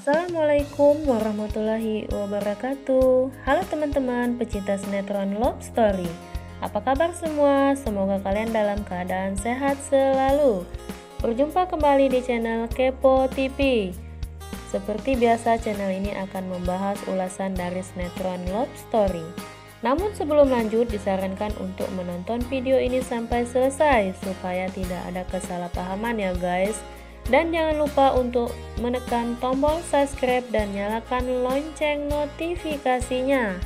Assalamualaikum warahmatullahi wabarakatuh. Halo teman-teman pecinta sinetron Love Story. Apa kabar semua? Semoga kalian dalam keadaan sehat selalu. Berjumpa kembali di channel Kepo TV. Seperti biasa, channel ini akan membahas ulasan dari sinetron Love Story. Namun sebelum lanjut, disarankan untuk menonton video ini sampai selesai supaya tidak ada kesalahpahaman ya guys. Dan jangan lupa untuk menekan tombol subscribe dan nyalakan lonceng notifikasinya.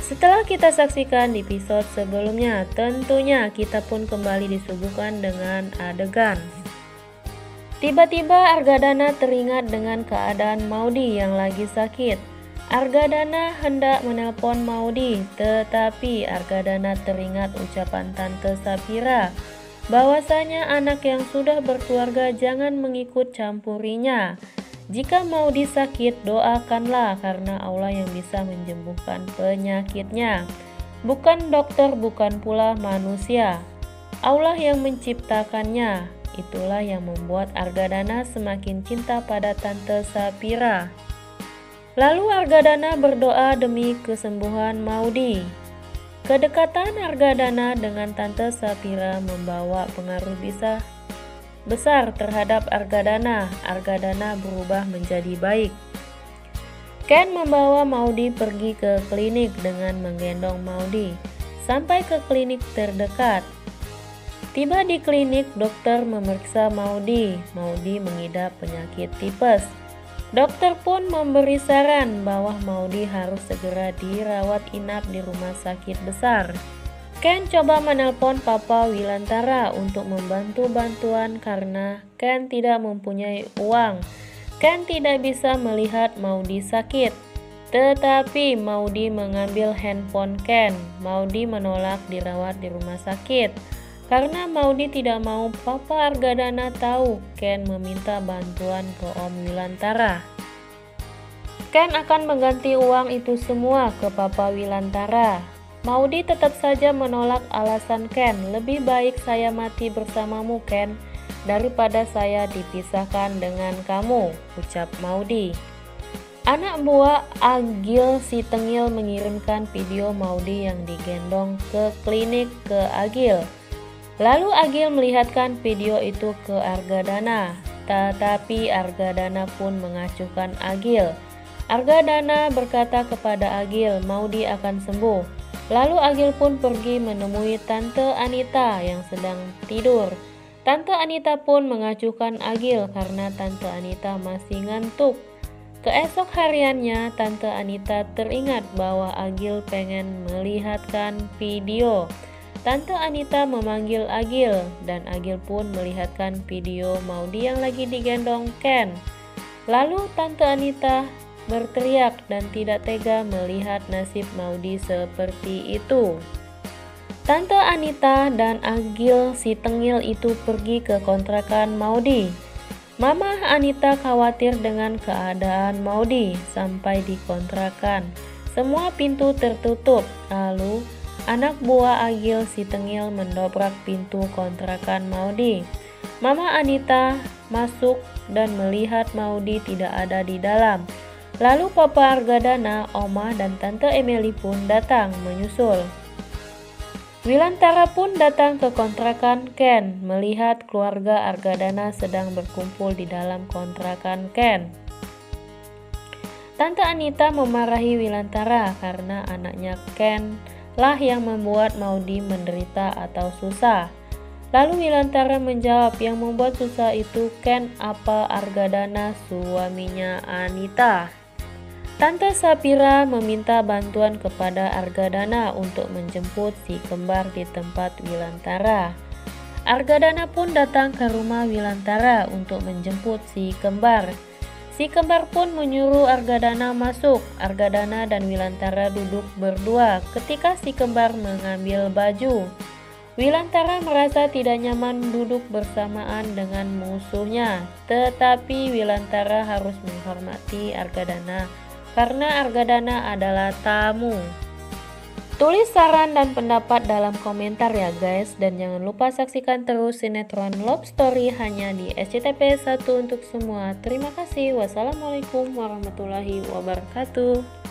Setelah kita saksikan di episode sebelumnya, tentunya kita pun kembali disuguhkan dengan adegan. Tiba-tiba Argadana teringat dengan keadaan Maudy yang lagi sakit. Argadana hendak menelpon Maudy, tetapi Argadana teringat ucapan Tante Sapira bahwasanya anak yang sudah berkeluarga jangan mengikut campurinya. Jika Maudy sakit, doakanlah karena Allah yang bisa menyembuhkan penyakitnya. Bukan dokter, bukan pula manusia. Allah yang menciptakannya. Itulah yang membuat Argadana semakin cinta pada Tante Sapira. Lalu Argadana berdoa demi kesembuhan Maudy. Kedekatan Argadana dengan Tante Sapira membawa pengaruh besar terhadap Argadana. Argadana berubah menjadi baik. Ken membawa Maudy pergi ke klinik dengan menggendong Maudy sampai ke klinik terdekat. Tiba di klinik, dokter memeriksa Maudy. Maudy mengidap penyakit tipes. Dokter pun memberi saran bahwa Maudy harus segera dirawat inap di rumah sakit besar. Ken coba menelpon Papa Wilantara untuk membantu bantuan karena Ken tidak mempunyai uang. Ken tidak bisa melihat Maudy sakit. Tetapi Maudy mengambil handphone Ken. Maudy menolak dirawat di rumah sakit karena Maudy tidak mau Papa Argadana tahu Ken meminta bantuan ke Om Wilantara. Ken akan mengganti uang itu semua ke Papa Wilantara. Maudy tetap saja menolak alasan Ken. Lebih baik saya mati bersamamu Ken daripada saya dipisahkan dengan kamu, ucap Maudy. Anak buah Agil si Tengil mengirimkan video Maudy yang digendong ke klinik ke Agil. Lalu Agil melihatkan video itu ke Argadana, tetapi Argadana pun mengacuhkan Agil. Argadana berkata kepada Agil, Maudy akan sembuh. Lalu Agil pun pergi menemui Tante Anita yang sedang tidur. Tante Anita pun mengacuhkan Agil karena Tante Anita masih ngantuk. Keesok hariannya, Tante Anita teringat bahwa Agil pengen melihatkan video. Tante Anita memanggil Agil dan Agil pun melihatkan video Maudy yang lagi digendong Ken. Lalu Tante Anita berteriak dan tidak tega melihat nasib Maudy seperti itu. Tante Anita dan Agil si Tengil itu pergi ke kontrakan Maudy. Mama Anita khawatir dengan keadaan Maudy. Sampai di kontrakan, semua pintu tertutup. Lalu anak buah Agil si Tengil mendobrak pintu kontrakan Maudy. Mama Anita masuk dan melihat Maudy tidak ada di dalam. Lalu Papa Argadana, Oma dan Tante Emily pun datang menyusul. Wilantara pun datang ke kontrakan Ken melihat keluarga Argadana sedang berkumpul di dalam kontrakan Ken. Tante Anita memarahi Wilantara karena anaknya Ken lah yang membuat Maudy menderita atau susah. Lalu Wilantara menjawab yang membuat susah itu Ken apa Argadana suaminya Anita. Tante Sapira meminta bantuan kepada Argadana untuk menjemput si kembar di tempat Wilantara. Argadana pun datang ke rumah Wilantara untuk menjemput si kembar. Si kembar pun menyuruh Argadana masuk. Argadana dan Wilantara duduk berdua ketika si kembar mengambil baju. Wilantara merasa tidak nyaman duduk bersamaan dengan musuhnya, tetapi Wilantara harus menghormati Argadana karena Argadana adalah tamu. Tulis saran dan pendapat dalam komentar ya guys, dan jangan lupa saksikan terus sinetron Love Story hanya di SCTV 1 untuk semua. Terima kasih. Wassalamualaikum warahmatullahi wabarakatuh.